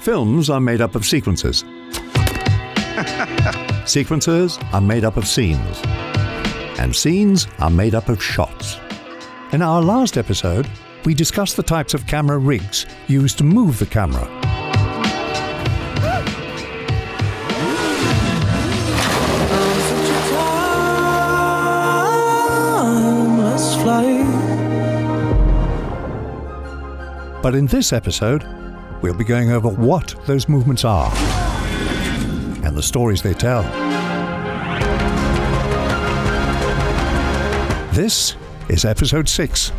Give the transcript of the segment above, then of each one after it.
Films are made up of sequences. Sequences are made up of scenes. And scenes are made up of shots. In our last episode, we discussed the types of camera rigs used to move the camera. But in this episode, we'll be going over what those movements are and the stories they tell. This is episode 6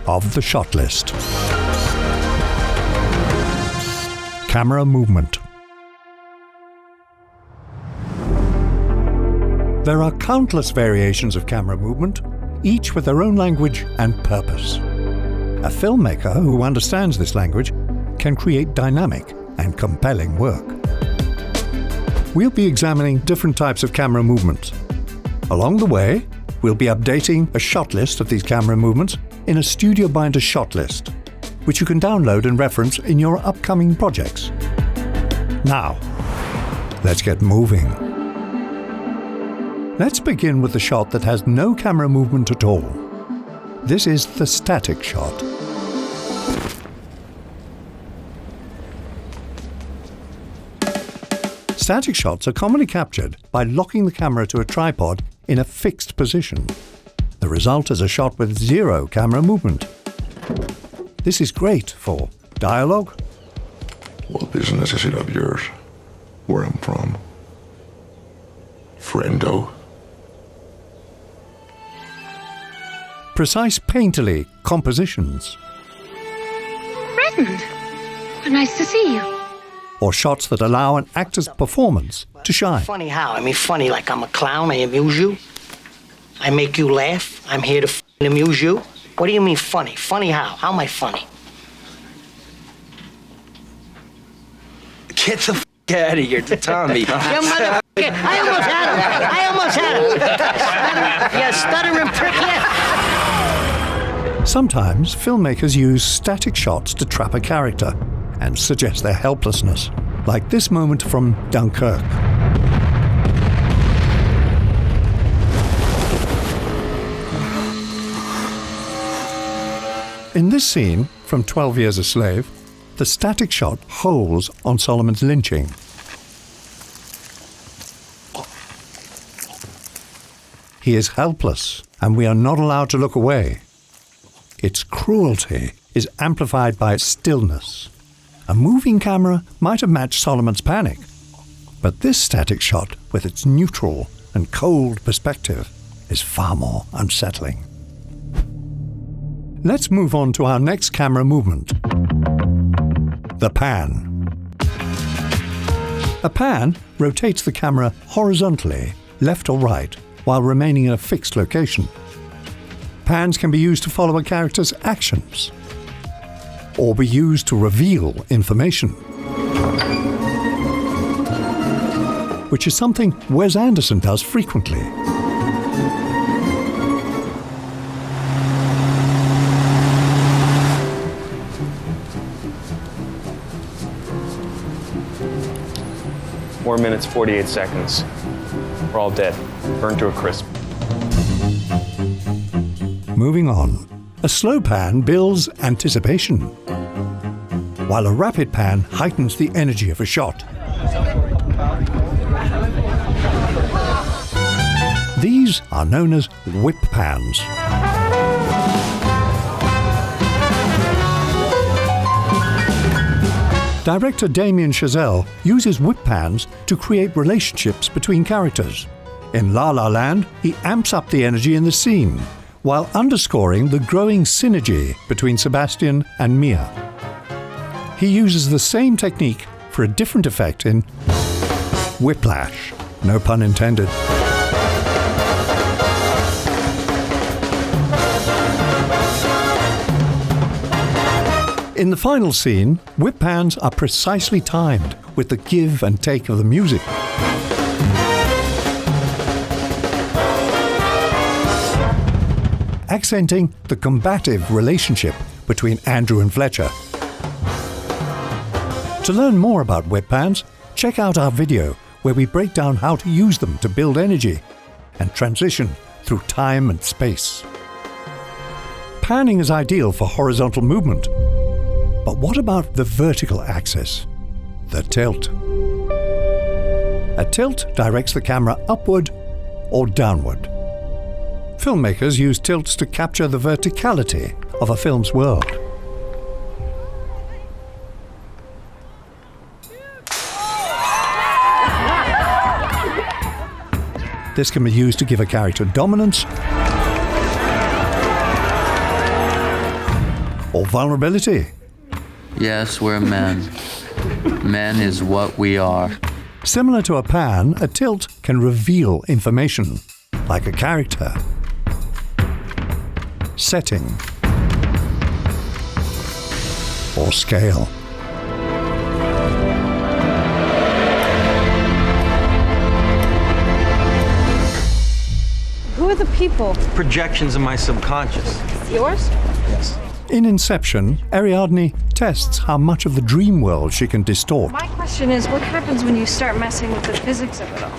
of The Shot List. Camera movement. There are countless variations of camera movement, each with their own language and purpose. A filmmaker who understands this language can create dynamic and compelling work. We'll be examining different types of camera movements. Along the way, we'll be updating a shot list of these camera movements in a Studio Binder shot list, which you can download and reference in your upcoming projects. Now, let's get moving. Let's begin with the shot that has no camera movement at all. This is the static shot. Static shots are commonly captured by locking the camera to a tripod in a fixed position. The result is a shot with zero camera movement. This is great for dialogue. What business is it of yours? Where I'm from? Friendo. Precise painterly compositions. Redmond, nice to see you. Or shots that allow an actor's performance to shine. Funny how? I mean, funny like I'm a clown, I amuse you. I make you laugh. I'm here to amuse you. What do you mean funny? Funny how? How am I funny? Get the out of here to Tommy. You motherfucker! I almost had him! You stuttering prick, yeah. Sometimes filmmakers use static shots to trap a character and suggest their helplessness, like this moment from Dunkirk. In this scene from 12 Years a Slave, the static shot holds on Solomon's lynching. He is helpless, and we are not allowed to look away. Its cruelty is amplified by its stillness. A moving camera might have matched Solomon's panic, but this static shot, with its neutral and cold perspective, is far more unsettling. Let's move on to our next camera movement. The pan. A pan rotates the camera horizontally, left or right, while remaining in a fixed location. Pans can be used to follow a character's actions, or be used to reveal information, which is something Wes Anderson does frequently. Four minutes, 48 seconds. We're all dead. Burned to a crisp. Moving on. A slow pan builds anticipation, while a rapid pan heightens the energy of a shot. These are known as whip pans. Director Damien Chazelle uses whip pans to create relationships between characters. In La La Land, he amps up the energy in the scene, while underscoring the growing synergy between Sebastian and Mia. He uses the same technique for a different effect in Whiplash, no pun intended. In the final scene, whip pans are precisely timed with the give and take of the music. Accenting the combative relationship between Andrew and Fletcher. To learn more about web pans, check out our video where we break down how to use them to build energy and transition through time and space. Panning is ideal for horizontal movement. But what about the vertical axis? The tilt. A tilt directs the camera upward or downward. Filmmakers use tilts to capture the verticality of a film's world. This can be used to give a character dominance or vulnerability. Yes, we're men. Men is what we are. Similar to a pan, a tilt can reveal information, like a character, setting, or scale. Who are the people? Projections in my subconscious. Yours? Yes. In Inception, Ariadne tests how much of the dream world she can distort. My question is, what happens when you start messing with the physics of it all?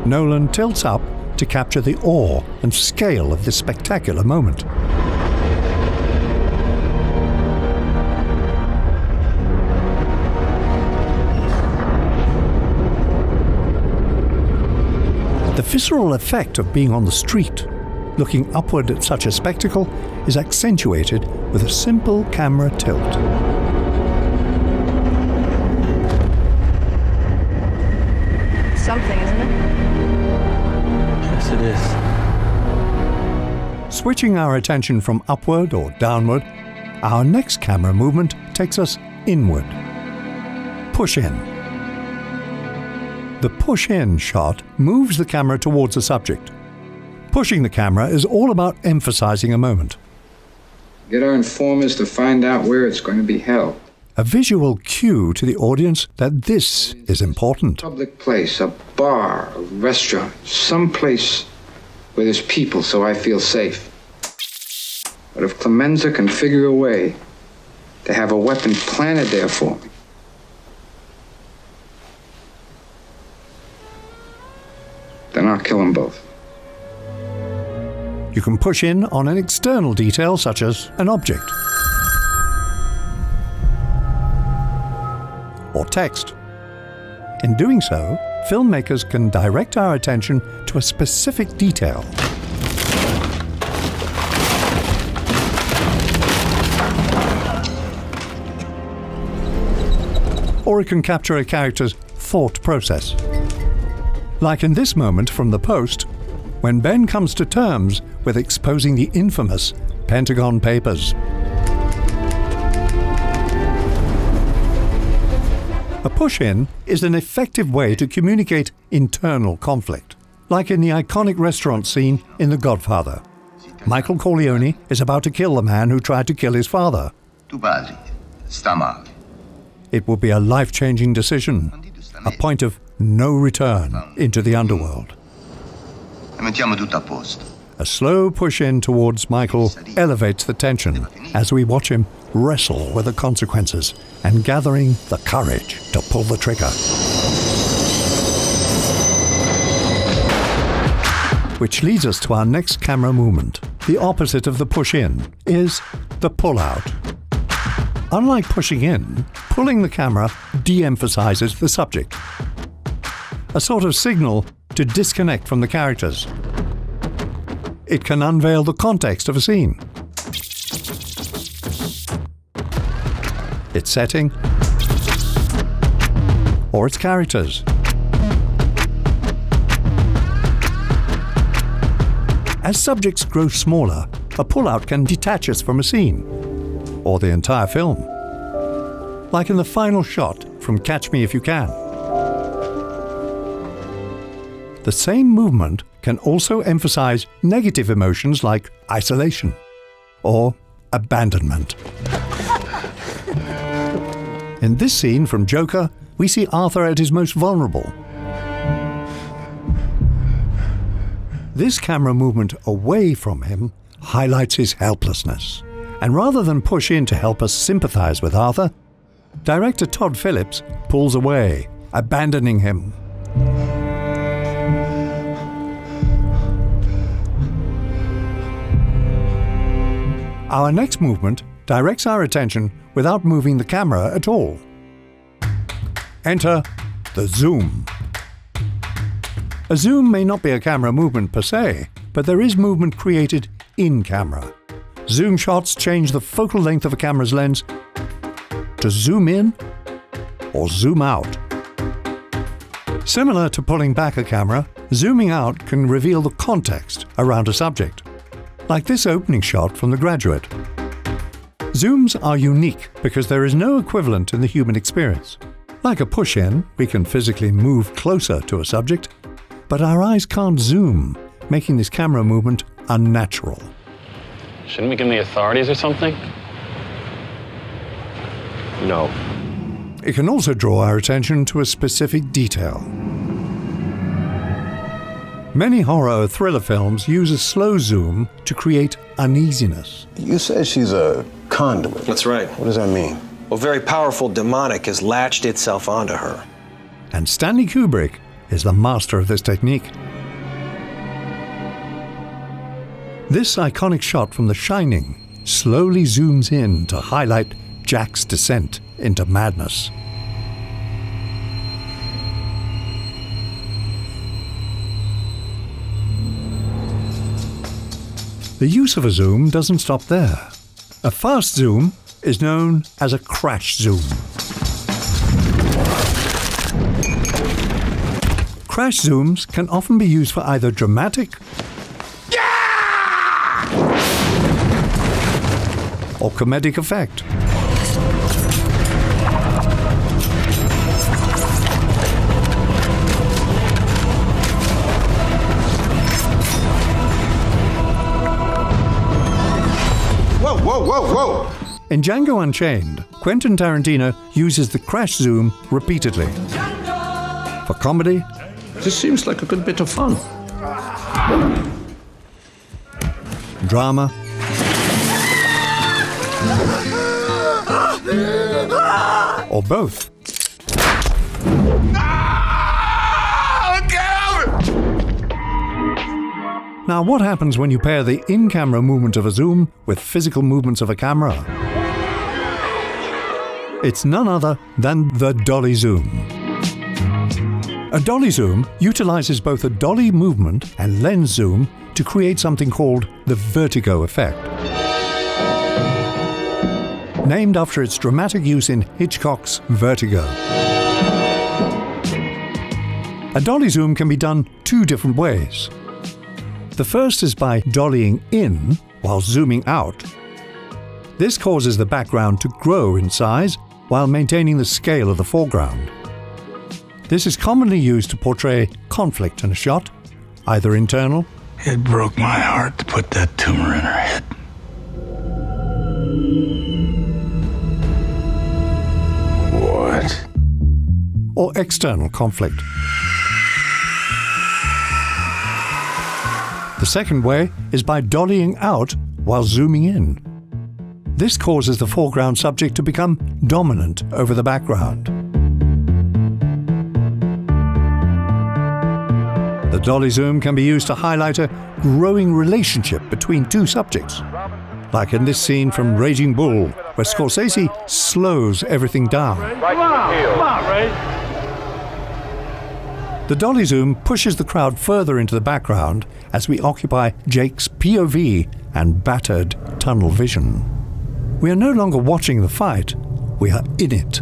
Nolan tilts up to capture the awe and scale of this spectacular moment. The visceral effect of being on the street, looking upward at such a spectacle, is accentuated with a simple camera tilt. Something, isn't it? Yes, it is. Switching our attention from upward or downward, our next camera movement takes us inward. Push in. The push-in shot moves the camera towards the subject. Pushing the camera is all about emphasizing a moment. Get our informers to find out where it's going to be held. A visual cue to the audience that this is important. Public place, a bar, a restaurant, some place where there's people so I feel safe. But if Clemenza can figure a way to have a weapon planted there for me, then I'll kill them both. You can push in on an external detail such as an object or text. In doing so, filmmakers can direct our attention to a specific detail. Or it can capture a character's thought process. Like in this moment from The Post, when Ben comes to terms with exposing the infamous Pentagon Papers. A push-in is an effective way to communicate internal conflict, like in the iconic restaurant scene in The Godfather. Michael Corleone is about to kill the man who tried to kill his father. Tu padre sta male. It will be a life-changing decision, a point of no return into the underworld. Mettiamo tutto a posto. A slow push-in towards Michael elevates the tension as we watch him wrestle with the consequences and gathering the courage to pull the trigger. Which leads us to our next camera movement. The opposite of the push-in is the pull-out. Unlike pushing in, pulling the camera de-emphasizes the subject. A sort of signal to disconnect from the characters. It can unveil the context of a scene, its setting, or its characters. As subjects grow smaller, a pull-out can detach us from a scene, or the entire film. Like in the final shot from Catch Me If You Can. The same movement can also emphasize negative emotions like isolation or abandonment. In this scene from Joker, we see Arthur at his most vulnerable. This camera movement away from him highlights his helplessness. And rather than push in to help us sympathize with Arthur, director Todd Phillips pulls away, abandoning him. Our next movement directs our attention without moving the camera at all. Enter the zoom. A zoom may not be a camera movement per se, but there is movement created in camera. Zoom shots change the focal length of a camera's lens to zoom in or zoom out. Similar to pulling back a camera, zooming out can reveal the context around a subject, like this opening shot from The Graduate. Zooms are unique because there is no equivalent in the human experience. Like a push-in, we can physically move closer to a subject, but our eyes can't zoom, making this camera movement unnatural. Shouldn't we give them the authorities or something? No. It can also draw our attention to a specific detail. Many horror or thriller films use a slow zoom to create uneasiness. You said she's a conduit. That's right. What does that mean? A very powerful demonic has latched itself onto her. And Stanley Kubrick is the master of this technique. This iconic shot from The Shining slowly zooms in to highlight Jack's descent into madness. The use of a zoom doesn't stop there. A fast zoom is known as a crash zoom. Crash zooms can often be used for either dramatic or comedic effect. Whoa, whoa, whoa, whoa! In Django Unchained, Quentin Tarantino uses the crash zoom repeatedly. For comedy, this seems like a good bit of fun. Drama, or both. Now, what happens when you pair the in-camera movement of a zoom with physical movements of a camera? It's none other than the Dolly Zoom. A Dolly Zoom utilizes both a dolly movement and lens zoom to create something called the vertigo effect. Named after its dramatic use in Hitchcock's Vertigo. A dolly zoom can be done two different ways. The first is by dollying in while zooming out. This causes the background to grow in size while maintaining the scale of the foreground. This is commonly used to portray conflict in a shot, either internal. It broke my heart to put that tumor in her head. What? Or external conflict. The second way is by dollying out while zooming in. This causes the foreground subject to become dominant over the background. The dolly zoom can be used to highlight a growing relationship between two subjects, like in this scene from Raging Bull, where Scorsese slows everything down. Come on, Ray. The dolly zoom pushes the crowd further into the background as we occupy Jake's POV and battered tunnel vision. We are no longer watching the fight, we are in it.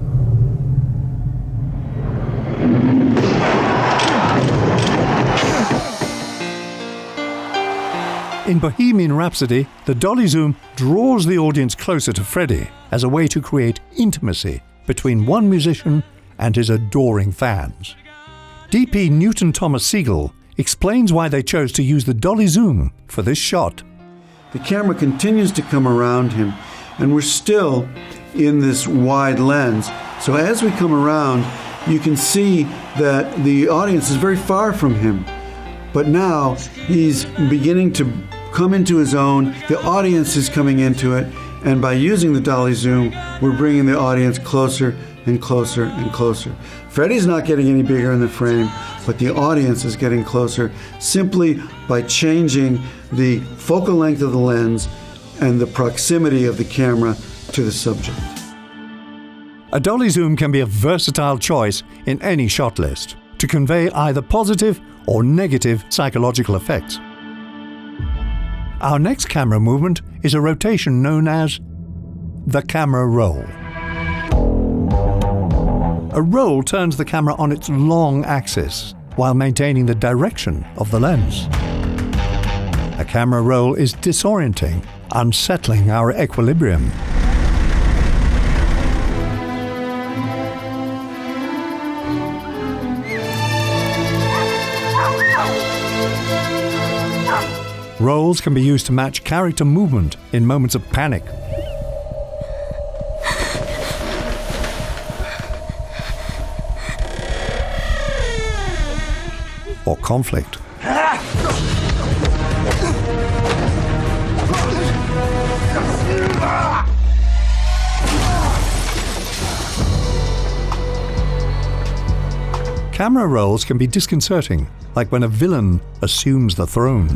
In Bohemian Rhapsody, the dolly zoom draws the audience closer to Freddie as a way to create intimacy between one musician and his adoring fans. DP Newton Thomas Siegel explains why they chose to use the dolly zoom for this shot. The camera continues to come around him, and we're still in this wide lens. So as we come around, you can see that the audience is very far from him. But now he's beginning to come into his own. The audience is coming into it. And by using the dolly zoom, we're bringing the audience closer and closer and closer. Freddy's not getting any bigger in the frame, but the audience is getting closer simply by changing the focal length of the lens and the proximity of the camera to the subject. A dolly zoom can be a versatile choice in any shot list to convey either positive or negative psychological effects. Our next camera movement is a rotation known as the camera roll. A roll turns the camera on its long axis while maintaining the direction of the lens. A camera roll is disorienting, unsettling our equilibrium. Rolls can be used to match character movement in moments of panic. Or conflict. Camera rolls can be disconcerting, like when a villain assumes the throne.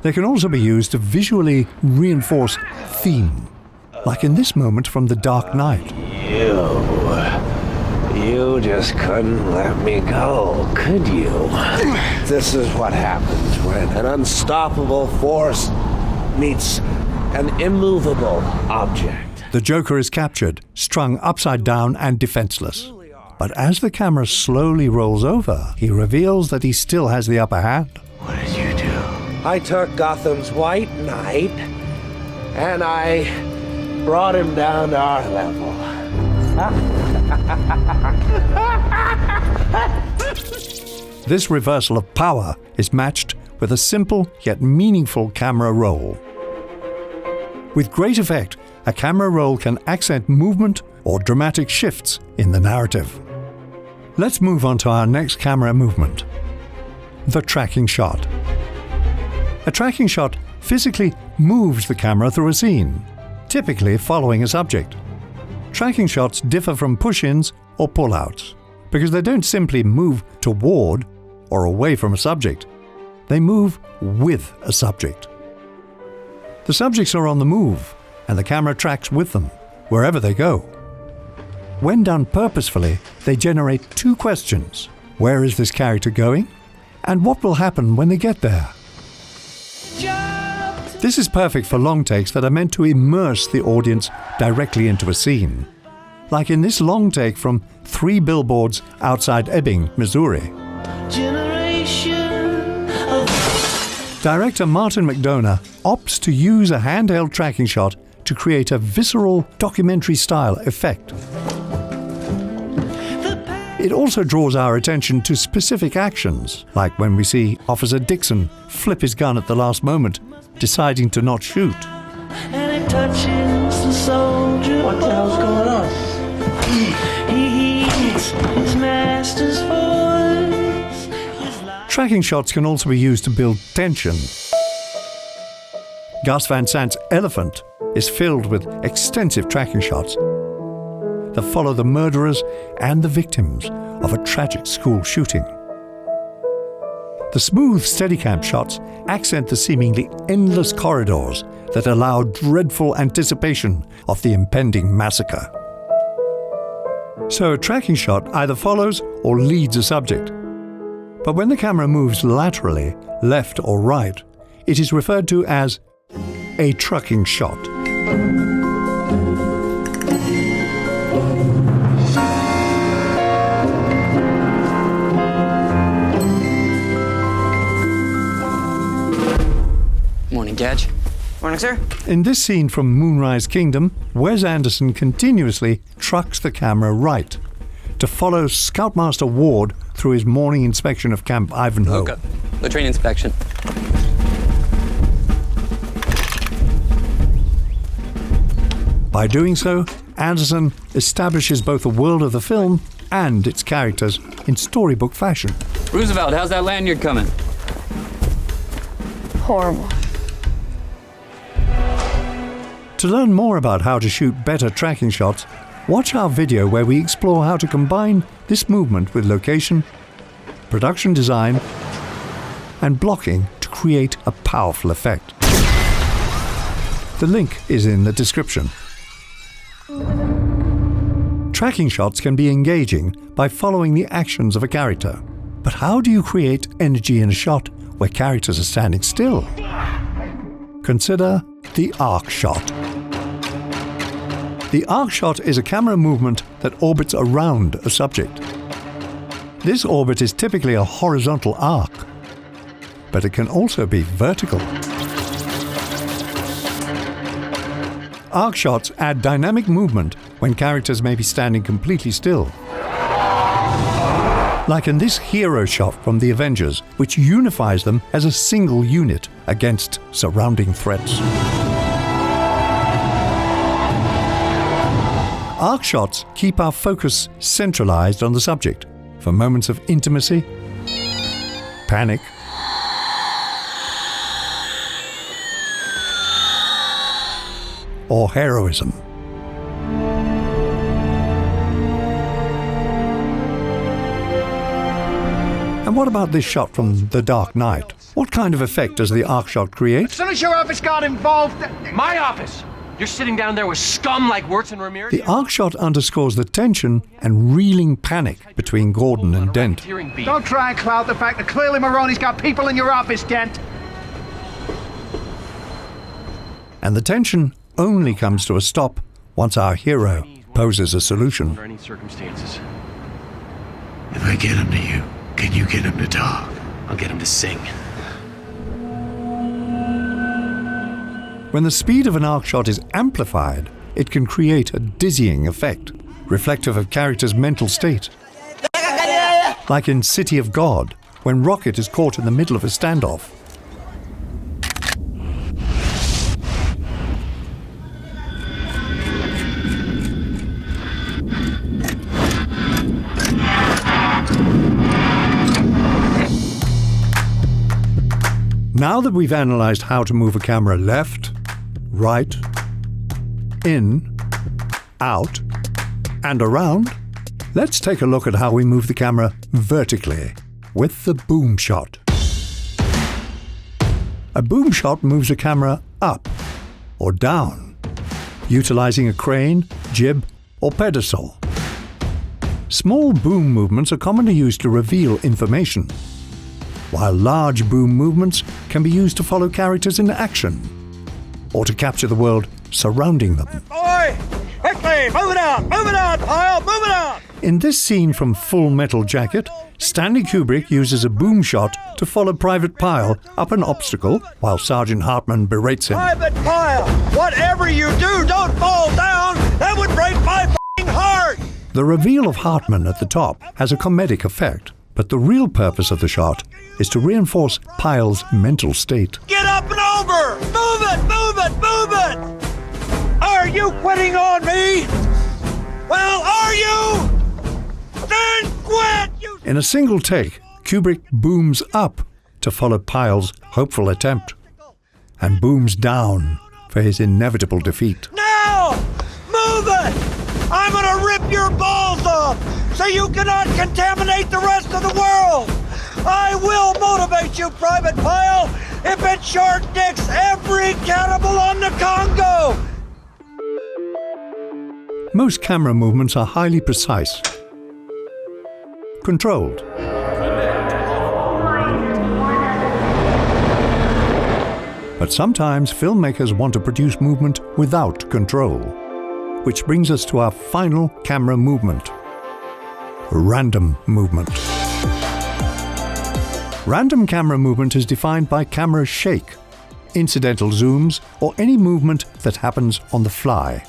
They can also be used to visually reinforce theme, like in this moment from The Dark Knight. You just couldn't let me go, could you? This is what happens when an unstoppable force meets an immovable object. The Joker is captured, strung upside down and defenseless. But as the camera slowly rolls over, he reveals that he still has the upper hand. What did you do? I took Gotham's White Knight and I brought him down to our level. This reversal of power is matched with a simple yet meaningful camera roll. With great effect, a camera roll can accent movement or dramatic shifts in the narrative. Let's move on to our next camera movement, the tracking shot. A tracking shot physically moves the camera through a scene, typically following a subject. Tracking shots differ from push-ins or pull-outs because they don't simply move toward or away from a subject. They move with a subject. The subjects are on the move, and the camera tracks with them, wherever they go. When done purposefully, they generate two questions. Where is this character going? And what will happen when they get there? This is perfect for long takes that are meant to immerse the audience directly into a scene. Like in this long take from 3 billboards outside Ebbing, Missouri. Director Martin McDonough opts to use a handheld tracking shot to create a visceral documentary-style effect. It also draws our attention to specific actions, like when we see Officer Dixon flip his gun at the last moment, deciding to not shoot. And it touches the soldier. What the hell's going on? He heeds his master's voice. Tracking shots can also be used to build tension. Gus Van Sant's Elephant is filled with extensive tracking shots that follow the murderers and the victims of a tragic school shooting. The smooth Steadicam shots accent the seemingly endless corridors that allow dreadful anticipation of the impending massacre. So a tracking shot either follows or leads a subject. But when the camera moves laterally, left or right, it is referred to as a trucking shot. Morning, Judge. Morning, sir. In this scene from Moonrise Kingdom, Wes Anderson continuously trucks the camera right to follow Scoutmaster Ward through his morning inspection of Camp Ivanhoe. Okay. Latrine inspection. By doing so, Anderson establishes both the world of the film and its characters in storybook fashion. Roosevelt, how's that lanyard coming? Horrible. To learn more about how to shoot better tracking shots, watch our video where we explore how to combine this movement with location, production design, and blocking to create a powerful effect. The link is in the description. Tracking shots can be engaging by following the actions of a character. But how do you create energy in a shot where characters are standing still? Consider the arc shot. The arc shot is a camera movement that orbits around a subject. This orbit is typically a horizontal arc, but it can also be vertical. Arc shots add dynamic movement when characters may be standing completely still. Like in this hero shot from the Avengers, which unifies them as a single unit against surrounding threats. Arc shots keep our focus centralized on the subject for moments of intimacy, panic, or heroism. And what about this shot from The Dark Knight? What kind of effect does the arc shot create? As soon as your office got involved... My office? You're sitting down there with scum like Wirtz and Ramirez? The arc shot underscores the tension and reeling panic between Gordon and Dent. Don't try and cloud the fact that clearly Maroney's got people in your office, Dent. And the tension only comes to a stop once our hero poses a solution. Under any circumstances. If I get him to you, can you get him to talk? I'll get him to sing. When the speed of an arc shot is amplified, it can create a dizzying effect, reflective of character's mental state. Like in City of God, when Rocket is caught in the middle of a standoff. Now that we've analyzed how to move a camera left, right, in, out, and around, let's take a look at how we move the camera vertically with the boom shot. A boom shot moves a camera up or down, utilizing a crane, jib, or pedestal. Small boom movements are commonly used to reveal information, while large boom movements can be used to follow characters in action or to capture the world surrounding them. Boy! Quickly! Move it out! Move it out, Pyle! Move it out! In this scene from Full Metal Jacket, Stanley Kubrick uses a boom shot to follow Private Pyle up an obstacle while Sergeant Hartman berates him. Private Pyle! Whatever you do, don't fall down! That would break my f***ing heart! The reveal of Hartman at the top has a comedic effect, but the real purpose of the shot is to reinforce Pyle's mental state. Get up and over! Move it! Move it! Move it! Are you quitting on me? Well, are you? Then quit! In a single take, Kubrick booms up to follow Pyle's hopeful attempt, and booms down for his inevitable defeat. Now! Move it! I'm gonna rip your balls off so you cannot contaminate the rest of the world! I will motivate you, Private Pyle, if it short dicks every cannibal on the Congo! Most camera movements are highly precise, controlled. But sometimes filmmakers want to produce movement without control, which brings us to our final camera movement: random movement. Random camera movement is defined by camera shake, incidental zooms, or any movement that happens on the fly.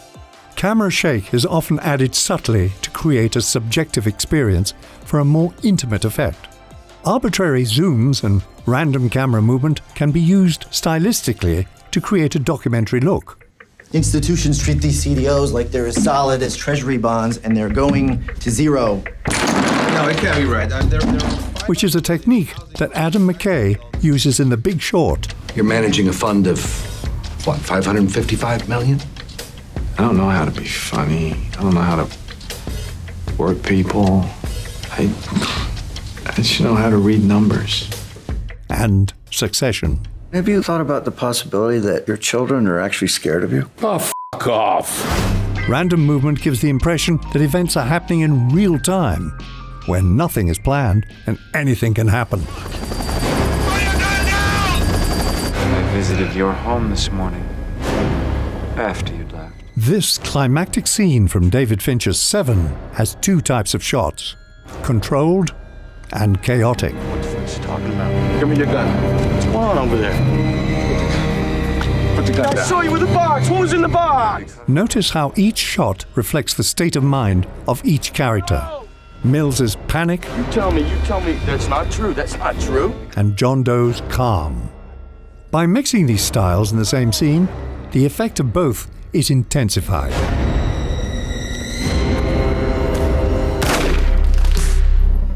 Camera shake is often added subtly to create a subjective experience for a more intimate effect. Arbitrary zooms and random camera movement can be used stylistically to create a documentary look. Institutions treat these CDOs like they're as solid as treasury bonds and they're going to zero. No, it can't be right. Which is a technique that Adam McKay uses in The Big Short. You're managing a fund of, what, 555 million? I don't know how to be funny. I don't know how to work people. I just know how to read numbers. And Succession. Have you thought about the possibility that your children are actually scared of you? Oh, f*** off. Random movement gives the impression that events are happening in real time, when nothing is planned and anything can happen. I visited your home this morning, after you'd left. This climactic scene from David Fincher's Seven has two types of shots: controlled and chaotic. What's he talking about? Give me your gun. What's going on over there? Put the gun down. I saw you with the box. What was in the box? Notice how each shot reflects the state of mind of each character. Mills's panic. You tell me that's not true. That's not true. And John Doe's calm. By mixing these styles in the same scene, the effect of both is intensified.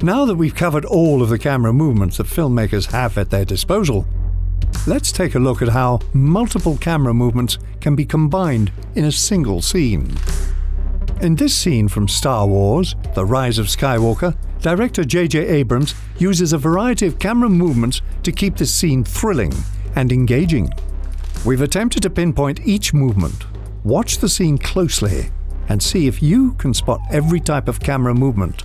Now that we've covered all of the camera movements that filmmakers have at their disposal, let's take a look at how multiple camera movements can be combined in a single scene. In this scene from Star Wars: The Rise of Skywalker, director J.J. Abrams uses a variety of camera movements to keep this scene thrilling and engaging. We've attempted to pinpoint each movement. Watch the scene closely and see if you can spot every type of camera movement.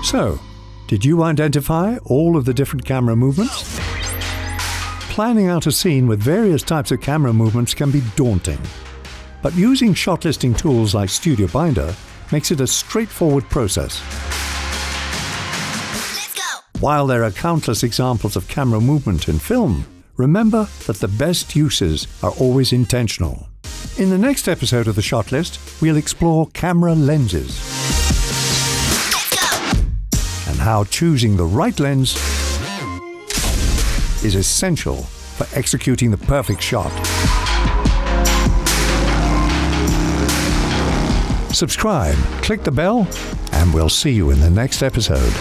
So, did you identify all of the different camera movements? Planning out a scene with various types of camera movements can be daunting, but using shot listing tools like Studio Binder makes it a straightforward process. Let's go! While there are countless examples of camera movement in film, remember that the best uses are always intentional. In the next episode of the Shot List, we'll explore camera lenses and how choosing the right lens is essential for executing the perfect shot. Subscribe, click the bell, and we'll see you in the next episode.